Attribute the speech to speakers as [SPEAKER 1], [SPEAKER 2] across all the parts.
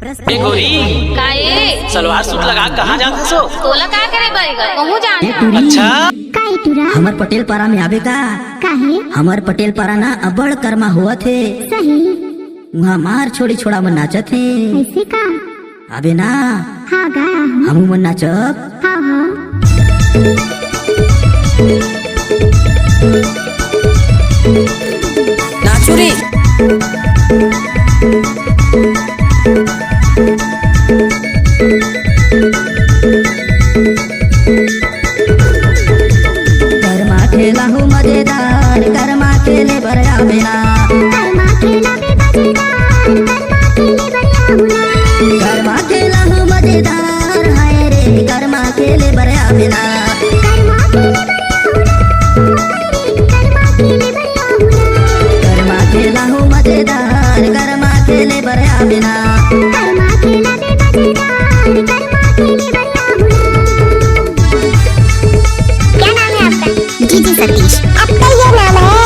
[SPEAKER 1] ए गोरी
[SPEAKER 2] काए
[SPEAKER 1] सलवार सूट लगा कहाँ जाते सो?
[SPEAKER 2] तोला का करे बरेगा कहूं जान
[SPEAKER 1] अच्छा
[SPEAKER 3] काहे टूरा
[SPEAKER 4] हमर पटेल पारा में आवे का?
[SPEAKER 3] काहे
[SPEAKER 4] हमर पटेल पारा ना अबड़ कर्मा हुआ थे।
[SPEAKER 3] सही
[SPEAKER 4] वहाँ मार छोड़ी छोड़ा मन नाचत थे।
[SPEAKER 3] ऐसे का?
[SPEAKER 4] अबे ना
[SPEAKER 3] हाँ गा
[SPEAKER 4] हमू मन नाचब।
[SPEAKER 3] हाँ हाँ
[SPEAKER 4] नाचू रे कर्मा खेला हूँ मजेदार कर्मा खेले भरया बिना
[SPEAKER 3] कर्मा खेला भी मजेदार कर्मा खेले बढ़िया हुना
[SPEAKER 4] कर्मा खेला हूँ मजेदार हाय रे कर्मा खेले भरया बिना
[SPEAKER 3] कर्मा खेले बढ़िया हुना
[SPEAKER 4] कर्मा खेला हूँ मजेदार कर्मा खेले भरया बिना
[SPEAKER 3] कर्मा खेला भी मजेदार कर्मा खेले बढ़िया हुना। क्या नाम है आपका? डीजे सतीश। आपका ये नाम है?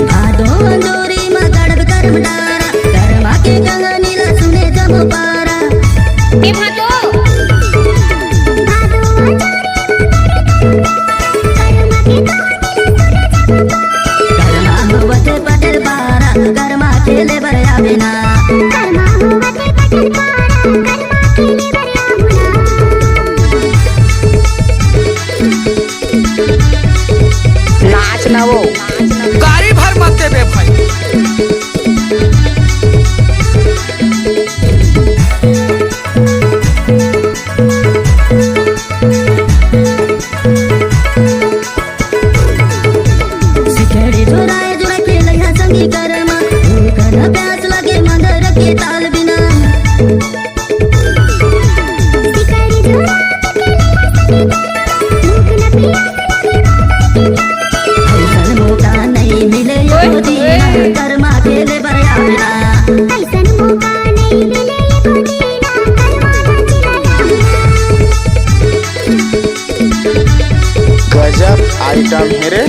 [SPEAKER 4] भादो अंजोरी में गड़ब कर्म डारा कर्मा के कहानी ला सुने जब पारा
[SPEAKER 2] ए भातो
[SPEAKER 4] कर्मा हुवते पटेल पारा कर्मा खेले भरया बिना
[SPEAKER 3] कर्मा हुआ ते पटल पारा कर्मा खेले बढ़िया हुना।
[SPEAKER 4] नाच ना वो
[SPEAKER 1] गाड़ी भर मत दे बे भाई।
[SPEAKER 4] सिखेड़ी जोराए जोरा खेल यहाँ संगी कर्मा कर प्यास लगे मंदर के ताल बिना
[SPEAKER 3] सिकड़ी जोरा भूख न पिया
[SPEAKER 4] ऐसन मौका नहीं मिले यो दीना कर्मा खेले भरया बिना
[SPEAKER 3] ऐसन मौका नहीं मिले ये पुदीना कर्मा नाचिया हुना।
[SPEAKER 5] गजब आइटम है रे।